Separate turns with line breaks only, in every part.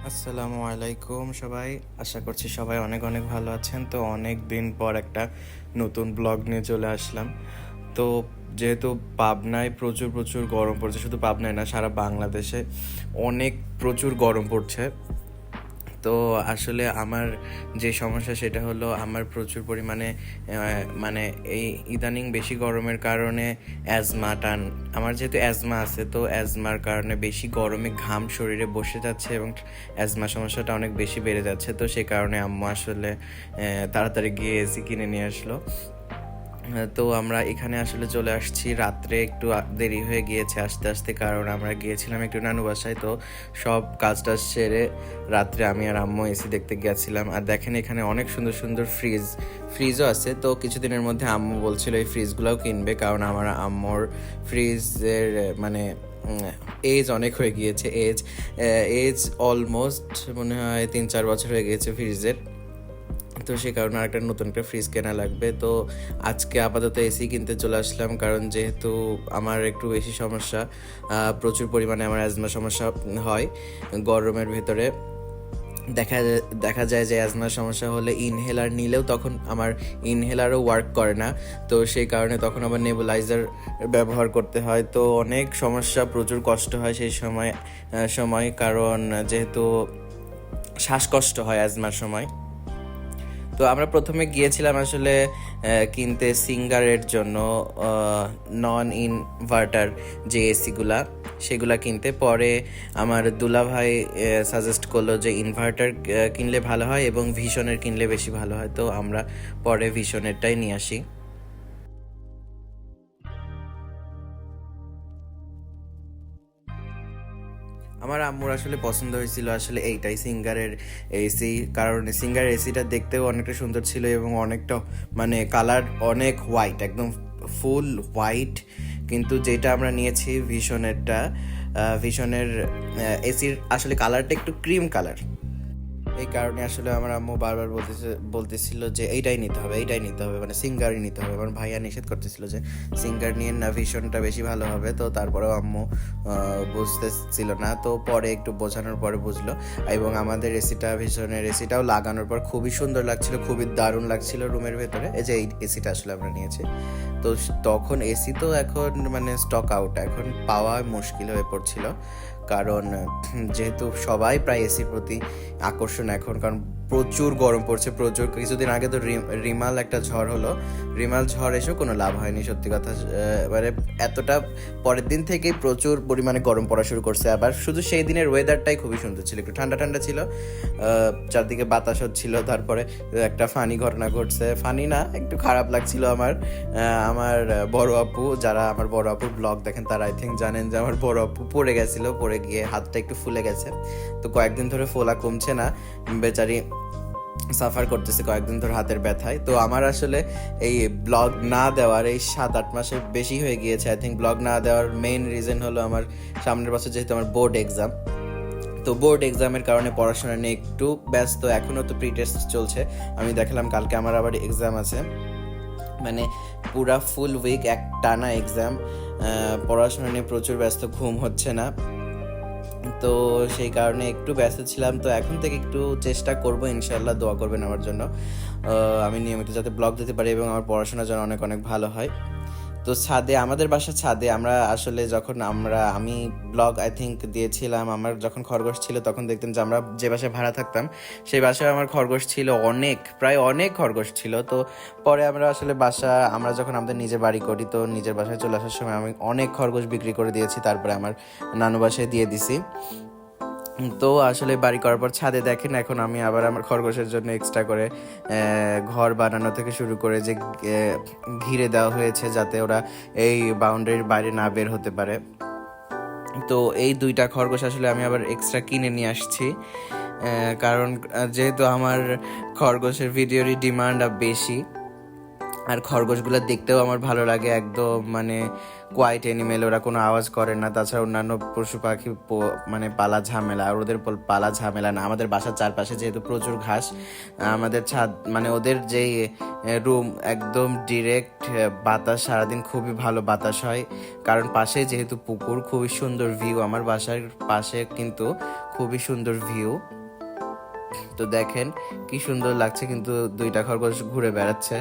আসসালামু আলাইকুম সবাই। আশা করছি সবাই অনেক অনেক ভালো আছেন। তো অনেক দিন পর একটা নতুন ব্লগ নিয়ে চলে আসলাম। তো যেহেতু পাবনায় প্রচুর প্রচুর গরম পড়ছে, শুধু পাবনায় না, সারা বাংলাদেশে অনেক প্রচুর গরম পড়ছে। তো আসলে আমার যে সমস্যা সেটা হলো আমার প্রচুর পরিমাণে মানে এই ইদানিং বেশি গরমের কারণে অ্যাজমা টান, আমার যেহেতু অ্যাজমা আছে, তো অ্যাজমার কারণে বেশি গরমে ঘাম শরীরে বসে যাচ্ছে এবং অ্যাজমা সমস্যাটা অনেক বেশি বেড়ে যাচ্ছে। তো সে কারণে আম্মু আসলে তাড়াতাড়ি গিয়ে এসি কিনে নিয়ে আসলো। তো আমরা এখানে আসলে চলে আসছি রাত্রে, একটু দেরি হয়ে গিয়েছে আস্তে আস্তে, কারণ আমরা গিয়েছিলাম একটু নানু বাসায়। তো সব কাজ টাজ সেরে রাত্রে আমি আর আম্মু এসি দেখতে গিয়েছিলাম। আর দেখেন এখানে অনেক সুন্দর সুন্দর ফ্রিজও আছে। তো কিছুদিনের মধ্যে আম্মু বলছিল এই ফ্রিজগুলোও কিনবে, কারণ আমার আম্মুর ফ্রিজের মানে এজ অনেক হয়ে গিয়েছে। এজ অলমোস্ট মনে হয় 3-4 বছর হয়ে গিয়েছে ফ্রিজের। তো সে কারণে আরেকটা নতুন একটা ফ্রিজ কেনা লাগবে। তো আজকে আপাতত এসি কিনতে চলে আসলাম, কারণ যেহেতু আমার একটু বেশি সমস্যা, প্রচুর পরিমাণে আমার অ্যাজমা সমস্যা হয় গরমের ভেতরে। দেখা যায় যে অ্যাজমার সমস্যা হলে ইনহেলার নিলেও তখন আমার ইনহেলারও ওয়ার্ক করে না। তো সেই কারণে তখন আবার নেবুলাইজার ব্যবহার করতে হয়। তো অনেক সমস্যা, প্রচুর কষ্ট হয় সেই সময়, কারণ যেহেতু শ্বাসকষ্ট হয় অ্যাজমার সময়। তো আমরা প্রথমে গিয়েছিলাম আসলে কিনতে সিঙ্গারের জন্য নন ইনভার্টার যে এসিগুলা, সেগুলা কিনতে। পরে আমার দুলাভাই সাজেস্ট করলো যে ইনভার্টার কিনলে ভালো হয় এবং ভিশনের কিনলে বেশি ভালো হয়। তো আমরা পরে ভিশনেরটাই নিয়ে আসি। আমার আম্মুর আসলে পছন্দ হয়েছিল আসলে এইটাই, সিঙ্গারের এসি। কারণ সিঙ্গারের এসিটা দেখতেও অনেকটা সুন্দর ছিল এবং অনেকটা মানে কালার অনেক হোয়াইট, একদম ফুল হোয়াইট। কিন্তু যেটা আমরা নিয়েছি ভিশনের এসির আসলে কালারটা একটু ক্রিম কালার। এই কারণে আসলে আমার আম্মু বারবার বলতেছিল যে এইটাই নিতে হবে, মানে সিঙ্গারই নিতে হবে। আমার ভাইয়া নিষেধ করতেছিল যে সিঙ্গার নিয়ে না, ভিশনটা বেশি ভালো হবে। তো তারপরেও আম্মু বুঝতেছিল না। তো পরে একটু বোঝানোর পরে বুঝলো। এবং আমাদের ভিশনের এসিটাও লাগানোর পর খুবই সুন্দর লাগছিল, খুবই দারুণ লাগছিল রুমের ভেতরে। এই যে এই এসিটা আসলে আমরা নিয়েছি। তো তখন এসি তো এখন মানে স্টক আউট, এখন পাওয়া মুশকিল হয়ে পড়ছিল। কারণ যেহেতু সবাই প্রায় এসির প্রতি আকর্ষণ এখন, কারণ প্রচুর গরম পড়ছে। কিছুদিন আগে তো রিমাল একটা ঝড় হলো, রিমাল ঝড় এসেও কোনো লাভ হয়নি সত্যি কথা। মানে এতটা পরের দিন থেকেই প্রচুর পরিমাণে গরম পড়া শুরু করছে। আবার শুধু সেই দিনের ওয়েদারটাই খুবই সুন্দর ছিল, একটু ঠান্ডা ঠান্ডা ছিল, চারদিকে বাতাস হচ্ছিল। তারপরে একটা ফানি ঘটনা ঘটছে, ফানি না, একটু খারাপ লাগছিল আমার বড় আপু, যারা আমার বড় আপুর ব্লগ দেখেন তারা আই থিঙ্ক জানেন যে আমার বড় আপু পড়ে গেছিলো, পড়ে গিয়ে হাতটা একটু ফুলে গেছে। তো কয়েকদিন ধরে ফোলা কমছে না, বেচারি সাফার করতেছে কয়েকদিন ধরে হাতের ব্যথায়। তো আমার আসলে এই ব্লগ না দেওয়ার এই 7-8 মাসের বেশি হয়ে গিয়েছে আই থিঙ্ক। ব্লগ না দেওয়ার মেইন রিজন হলো আমার সামনের বছর যেহেতু আমার বোর্ড এক্সাম, তো বোর্ড এক্সামের কারণে পড়াশোনা নিয়ে একটু ব্যস্ত। এখনও তো প্রি টেস্ট চলছে, আমি দেখলাম কালকে আমার আবার এক্সাম আছে, মানে পুরা ফুল উইক এক টানা এক্সাম। পড়াশোনা নিয়ে প্রচুর ব্যস্ত, ঘুম হচ্ছে না। তো সেই কারণে একটু ব্যস্ত ছিলাম। তো এখন থেকে একটু চেষ্টা করব, ইনশাল্লাহ দোয়া করবেন আমার জন্য, আমি নিয়মিত যাতে ব্লগ দিতে পারি এবং আমার পড়াশোনা যেন অনেক অনেক ভালো হয়। তো আমাদের বাসার ছাদে আমরা আসলে আমি ব্লগ আই থিঙ্ক দিয়েছিলাম, আমার যখন খরগোশ ছিল তখন দেখতাম যে আমরা যে বাসায় ভাড়া থাকতাম সেই বাসায় আমার খরগোশ ছিল প্রায় অনেক খরগোশ ছিল। তো পরে আমরা যখন আমাদের নিজের বাড়ি করি, তো নিজের বাসায় চলে আসার সময় আমি অনেক খরগোশ বিক্রি করে দিয়েছি, তারপরে আমার নানু বাসায় দিয়ে দিছি। তো আসলে বাড়ি করার পর ছাদে দেখেন এখন আমি আবার আমার খরগোশের জন্য এক্সট্রা করে ঘর বানানো থেকে শুরু করে যে ঘিরে দেওয়া হয়েছে যাতে ওরা এই বাউন্ডারির বাইরে না বের হতে পারে। তো এই 2টা খরগোশ আসলে আমি আবার এক্সট্রা কিনে নিয়ে আসছি, কারণ যেহেতু আমার খরগোশের ভিডিওরই ডিমান্ড বেশি, আর খরগোশগুলো দেখতেও আমার ভালো লাগে, একদম মানে কোয়াইট অ্যানিমেল, ওরা কোনো আওয়াজ করে না। তাছাড়া অন্যান্য পশু পাখি মানে পালা ঝামেলা, আর ওদের পালা ঝামেলা না। আমাদের বাসার চারপাশে যেহেতু প্রচুর ঘাস, আমাদের ছাদ মানে ওদের যেই রুম একদম ডিরেক্ট বাতাস, সারাদিন খুবই ভালো বাতাস হয়, কারণ পাশে যেহেতু পুকুর, খুবই সুন্দর ভিউ। আমার বাসার পাশে কিন্তু খুবই সুন্দর ভিউ। তো দেখেন কি সুন্দর লাগছে, কিন্তু দুইটা খরগোশ ঘুরে বেড়াচ্ছে।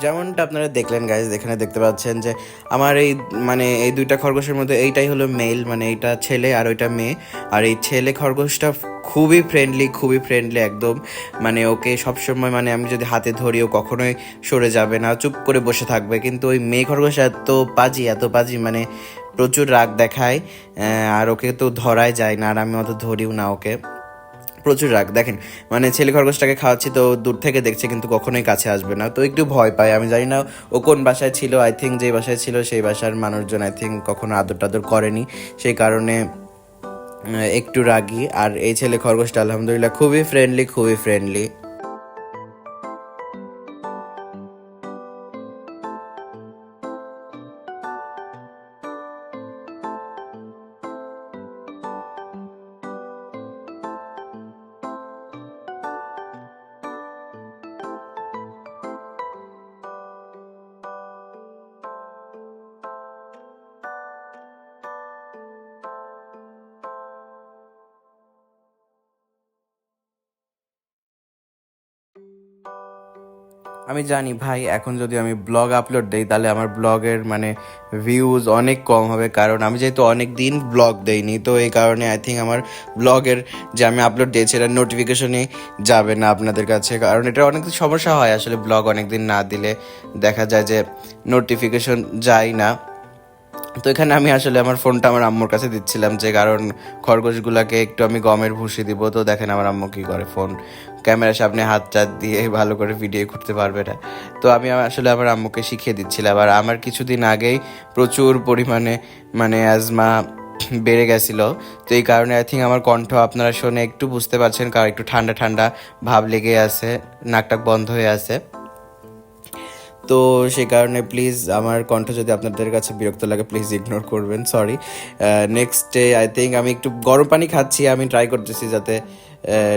যেমনটা আপনারা দেখলেন গাইজ, এখানে দেখতে পাচ্ছেন যে আমার এই মানে এই দুইটা খরগোশের মধ্যে এইটাই হলো মেল, মানে এইটা ছেলে আর ওইটা মেয়ে। আর এই ছেলে খরগোশটা খুবই ফ্রেন্ডলি একদম, মানে ওকে সবসময় মানে আমি যদি হাতে ধরি ও কখনোই সরে যাবে না, চুপ করে বসে থাকবে। কিন্তু ওই মেয়ে খরগোশ এত পাজি মানে প্রচুর রাগ দেখায়, আর ওকে তো ধরাই যায় না, আর আমি অত ধরিও না ওকে, প্রচুর রাগ দেখেন। মানে ছেলে খরগোশটাকে খাওয়াচ্ছি তো দূর থেকে দেখছে, কিন্তু কখনোই কাছে আসবে না, তো একটু ভয় পায়। আমি জানি না ও কোন বাসায় ছিল, আই থিঙ্ক যে বাসায় ছিল সেই বাসার মানুষজন আই থিঙ্ক কখনো আদর টাদর করেনি, সেই কারণে একটু রাগী। আর এই ছেলে খরগোশটা আলহামদুলিল্লাহ খুবই ফ্রেন্ডলি। আমি জানি ভাই, এখন যদি আমি ব্লগ আপলোড দিই তাহলে আমার ব্লগের মানে ভিউজ অনেক কম হবে, কারণ আমি যেহেতু অনেক দিন ব্লগ দেইনি, তো এই কারণে আই থিঙ্ক আমার ব্লগের যে আমি আপলোড দিয়েছি এটা নোটিফিকেশনই যাবে না আপনাদের কাছে, কারণ এটা অনেক সমস্যা হয় আসলে। ব্লগ অনেক দিন না দিলে দেখা যায় যে নোটিফিকেশন যায় না। তো এখানে আমি আসলে আমার ফোনটা আমার আম্মুর কাছে দিচ্ছিলাম, যে কারণ খরগোশগুলাকে একটু আমি গমের ভুসি দিব। তো দেখেন আমার আম্মু কী করে, ফোন ক্যামেরার সামনে হাত টাত দিয়ে ভালো করে ভিডিও করতে পারবে না। তো আমি আসলে আমার আম্মুকে শিখিয়ে দিচ্ছিলাম। আর আমার কিছুদিন আগেই প্রচুর পরিমাণে মানে অ্যাজমা বেড়ে গেছিলো, তো এই কারণে আই থিঙ্ক আমার কণ্ঠ আপনারা শুনে একটু বুঝতে পারছেন, কারণ একটু ঠান্ডা ঠান্ডা ভাব লেগে আছে, নাকটাক বন্ধ হয়ে আছে। তো সেই কারণে প্লিজ আমার কণ্ঠ যদি আপনাদের কাছে বিরক্ত লাগে প্লিজ ইগনোর করবেন, sorry. Next day I think আমি একটু গরম পানি খাচ্ছি, আমি ট্রাই করতেছি যাতে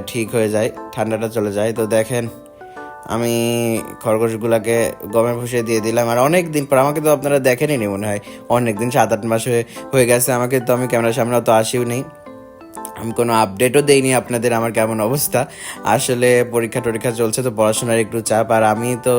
ঠিক হয়ে যায়, ঠান্ডাটা চলে যায়। তো দেখেন আমি খরগোশগুলোকে গমের ভুষিয়ে দিয়ে দিলাম। আর অনেক দিন পর, আমাকে তো আপনারা দেখেনি মনে হয়, অনেক দিন 7-8 মাস হয়ে গেছে আমাকে, তো আমি ক্যামেরার সামনে অত আসিও নেই, আমি কোনো আপডেটও দেইনি আপনাদের আমার কেমন অবস্থা। আসলে পরীক্ষা টরীক্ষা চলছে তো পড়াশোনার একটু চাপ, আর আমি তো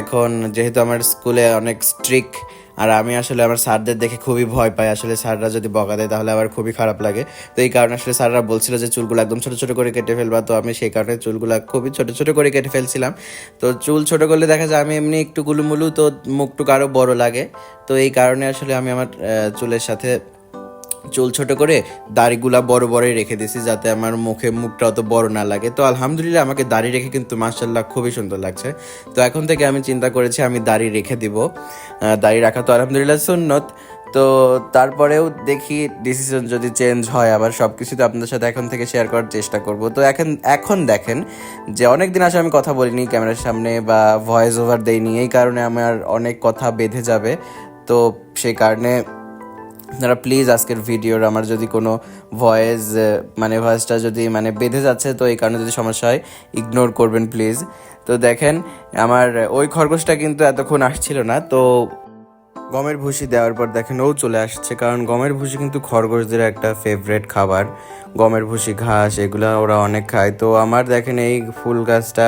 এখন যেহেতু আমার স্কুলে অনেক স্ট্রিক্ট, আর আমি আসলে আমার স্যারদের দেখে খুবই ভয় পাই। আসলে স্যাররা যদি বকা দেয় তাহলে আবার খুবই খারাপ লাগে। তো এই কারণে আসলে স্যাররা বলছিল যে চুলগুলো একদম ছোটো ছোটো করে কেটে ফেলবা, তো আমি সেই কারণে চুলগুলো খুবই ছোটো ছোটো করে কেটে ফেলছিলাম। তো চুল ছোটো করলে দেখা যায় আমি এমনি একটু গুলুমুলু, তো মুখটুক আরও বড়ো লাগে। তো এই কারণে আসলে আমি আমার চুলের সাথে চুল ছোট করে দাড়িগুলা বড় বড়ই রেখে দিয়েছি, যাতে আমার মুখটা অত বড় না লাগে। তো আলহামদুলিল্লাহ আমাকে দাড়ি রেখে কিন্তু মাশাআল্লাহ খুবই সুন্দর লাগছে। তো এখন থেকে আমি চিন্তা করেছি আমি দাড়ি রেখে দিব, দাড়ি রাখা তো আলহামদুলিল্লাহ সুন্নত। তো তারপরেও দেখি ডিসিশন যদি চেঞ্জ হয় আবার, সব কিছু তো আপনাদের সাথে এখন থেকে শেয়ার করার চেষ্টা করব। তো এখন দেখেন যে অনেক দিন আসলে আমি কথা বলিনি ক্যামেরার সামনে বা ভয়েস ওভার দেইনি, এই কারণে আমার অনেক কথা বেঁধে যাবে। তো সেই কারণে আপনারা প্লিজ আজকের ভিডিওর আমার যদি কোনো ভয়েসটা যদি মানে বেঁধে যাচ্ছে, তো এই কারণে যদি সমস্যা হয় ইগনোর করবেন প্লিজ। তো দেখেন আমার ওই খরগোশটা কিন্তু এতক্ষণ আসছিল না, তো গমের ভুসি দেওয়ার পর দেখেন ও চলে আসছে, কারণ গমের ভুসি কিন্তু খরগোশদের একটা ফেভারেট খাবার। গমের ভুসি ঘাস এগুলা ওরা অনেক খায়। তো আমার দেখেন এই ফুল গাছটা,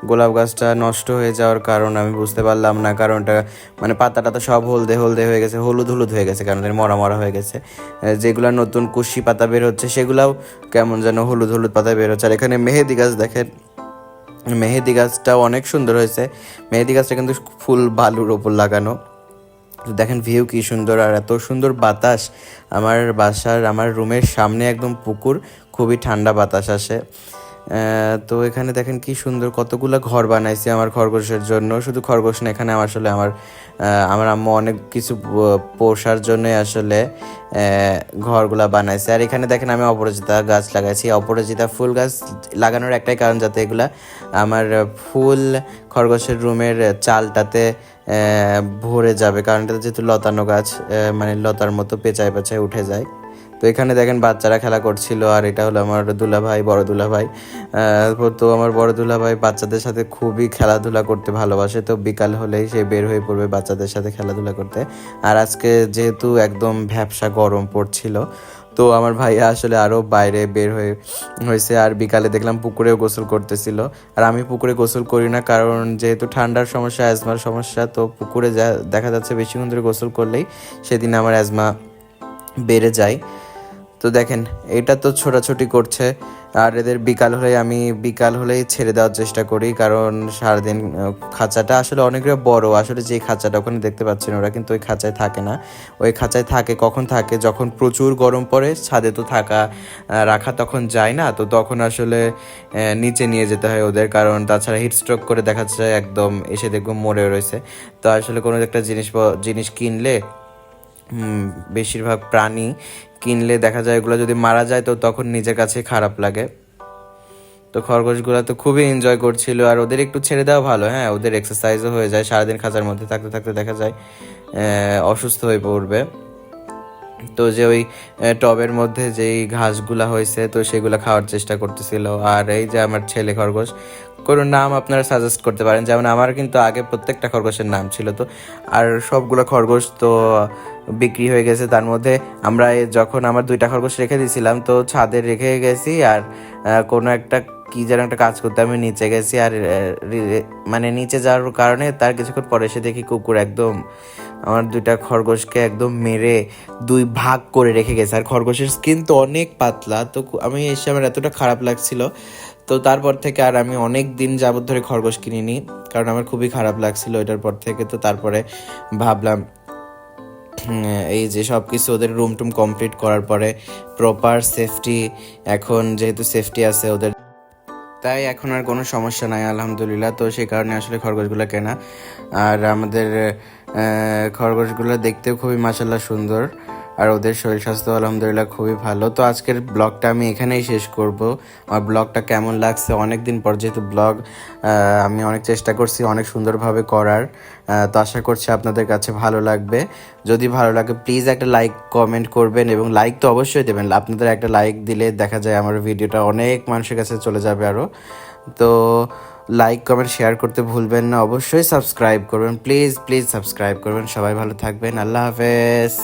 গোলাপ গাছটা নষ্ট হয়ে যাওয়ার কারণ আমি বুঝতে পারলাম না, কারণটা মানে পাতাটা তো সব হলদে হলদে হয়ে গেছে, হলুদ হলুদ হয়ে গেছে, কারণ মরা মরা হয়ে গেছে। যেগুলো নতুন কুশি পাতা বের হচ্ছে সেগুলাও কেমন যেন হলুদ হলুদ পাতা বের হচ্ছে। আর এখানে মেহেদি গাছ দেখেন, মেহেদি গাছটাও অনেক সুন্দর হয়েছে। মেহেদি গাছটা কিন্তু ফুল বালুর ওপর লাগানো। দেখেন ভিউ কি সুন্দর, আর এত সুন্দর বাতাস আমার বাসার, আমার রুমের সামনে একদম পুকুর, খুবই ঠান্ডা বাতাস আসে। তো এখানে দেখেন কি সুন্দর কতগুলো ঘর বানাইছি আমার খরগোশের জন্য। শুধু খরগোশ না, এখানে আসলে আমার আম্মু অনেক কিছু পোষার জন্য আসলে ঘরগুলা বানাইছে। আর এখানে দেখেন আমি অপরাজিতা গাছ লাগাইছি। অপরাজিতা ফুল গাছ লাগানোর একটাই কারণ, যাতে এগুলা আমার ফুল খরগোশের রুমের চালটাতে ভরে যাবে, কারণ এটা যেহেতু লতানো গাছ, মানে লতার মতো পেঁচায় পেঁচায় উঠে যায়। তো এখানে দেখেন বাচ্চারা খেলা করছিল, আর এটা হলো আমার দুলাভাই, বড় দুলাভাই। তো আমার বড় দুলাভাই বাচ্চাদের সাথে খুবই খেলাধুলা করতে ভালোবাসে, তো বিকাল হলেই সে বের হয়ে পড়বে বাচ্চাদের সাথে খেলাধুলা করতে। আর আজকে যেহেতু একদম ভ্যাপসা গরম পড়ছিল, তো আমার ভাইয়া আসলে আরও বাইরে বের হয়েছে। আর বিকালে দেখলাম পুকুরেও গোসল করতেছিল। আর আমি পুকুরে গোসল করি না, কারণ যেহেতু ঠান্ডার সমস্যা, অ্যাজমার সমস্যা, তো পুকুরে দেখা যাচ্ছে বেশিক্ষণ ধরে গোসল করলেই সেদিন আমার অ্যাজমা বেড়ে যায়। তো দেখেন এটা তো ছোটাছুটি করছে, আর এদের বিকাল হলেই ছেড়ে দেওয়ার চেষ্টা করি, কারণ সারাদিন খাঁচাটা আসলে অনেকটা বড়। আসলে যে খাঁচাটা ওখানে দেখতে পাচ্ছেন, ওরা কিন্তু ওই খাঁচায় থাকে না। ওই খাঁচায় থাকে কখন থাকে, যখন প্রচুর গরম পড়ে, ছাদে তো রাখা তখন যায় না, তো তখন আসলে নিচে নিয়ে যেতে হয় ওদের, কারণ তাছাড়া হিটস্ট্রোক করে দেখা যাচ্ছে একদম এসে দেখবো মরে রয়েছে। তো আসলে কোনো একটা জিনিস কিনলে, বেশিরভাগ প্রাণী কিনলে দেখা যায় এগুলো যদি মারা যায়, তো তখন নিজের কাছে খারাপ লাগে। তো খরগোশগুলো তো খুবই এনজয় করছিল, আর ওদের একটু ছেড়ে দেওয়া ভালো। হ্যাঁ, ওদের এক্সারসাইজও হয়ে যায়, সারাদিন খাঁচার মধ্যে থাকতে থাকতে দেখা যায় অসুস্থ হয়ে পড়বে। তো যে ওই টবের মধ্যে যেই ঘাসগুলা হয়েছে, তো সেগুলো খাওয়ার চেষ্টা করতেছিল। আর এই যে আমার ছেলে খরগোশ, কোনো নাম আপনারা সাজেস্ট করতে পারেন, যেমন আমার কিন্তু আগে প্রত্যেকটা খরগোশের নাম ছিল, তো আর সবগুলো খরগোশ তো বিক্রি হয়ে গেছে। তার মধ্যে আমরা যখন আমার 2টা খরগোশ রেখে দিয়েছিলাম, তো ছাদে রেখে গেছি, আর কোনো একটা কি যেন একটা কাজ করতে আমি নিচে গেছি, আর মানে নিচে যাওয়ার কারণে তার কিছুক্ষণ পরে এসে দেখি কুকুর একদম আমার 2টা খরগোশকে একদম মেরে 2 ভাগ করে রেখে গেছে। আর খরগোশের স্কিন তো অনেক পাতলা, তো আমি এসে আমার এতটা খারাপ লাগছিল। তো তারপর থেকে আর আমি অনেক দিন যাবত ধরে খরগোশ কিনিনি, কারণ আমার খুবই খারাপ লাগছিল এটার পর থেকে। তো তারপরে ভাবলাম এই যে সব কিছু ওদের রুম টুম কমপ্লিট করার পরে প্রপার সেফটি, এখন যেহেতু সেফটি আছে ওদের, তাই এখন আর কোনো সমস্যা নাই আলহামদুলিল্লাহ। তো সেই কারণে আসলে খরগোশগুলো কেনা। আর আমাদের খরগোশগুলো দেখতেও খুবই মাশাআল্লাহ সুন্দর, আর ওদের শরীর স্বাস্থ্য আলহামদুলিল্লাহ খুবই ভালো। তো আজকের ব্লগটা আমি এখানেই শেষ করব। আমার ব্লগটা কেমন লাগছে, অনেক দিন পর যেহেতু ব্লগ, আমি অনেক চেষ্টা করছি অনেক সুন্দরভাবে করার। তো আশা করছি আপনাদের কাছে ভালো লাগবে। যদি ভালো লাগে প্লিজ একটা লাইক কমেন্ট করবেন, এবং লাইক তো অবশ্যই দেবেন। আপনাদের একটা লাইক দিলে দেখা যায় আমার ভিডিওটা অনেক মানুষের কাছে চলে যাবে আরও। তো লাইক কমেন্ট শেয়ার করতে ভুলবেন না, অবশ্যই সাবস্ক্রাইব করবেন, প্লিজ প্লিজ সাবস্ক্রাইব করবেন। সবাই ভালো থাকবেন, আল্লাহ হাফেজ।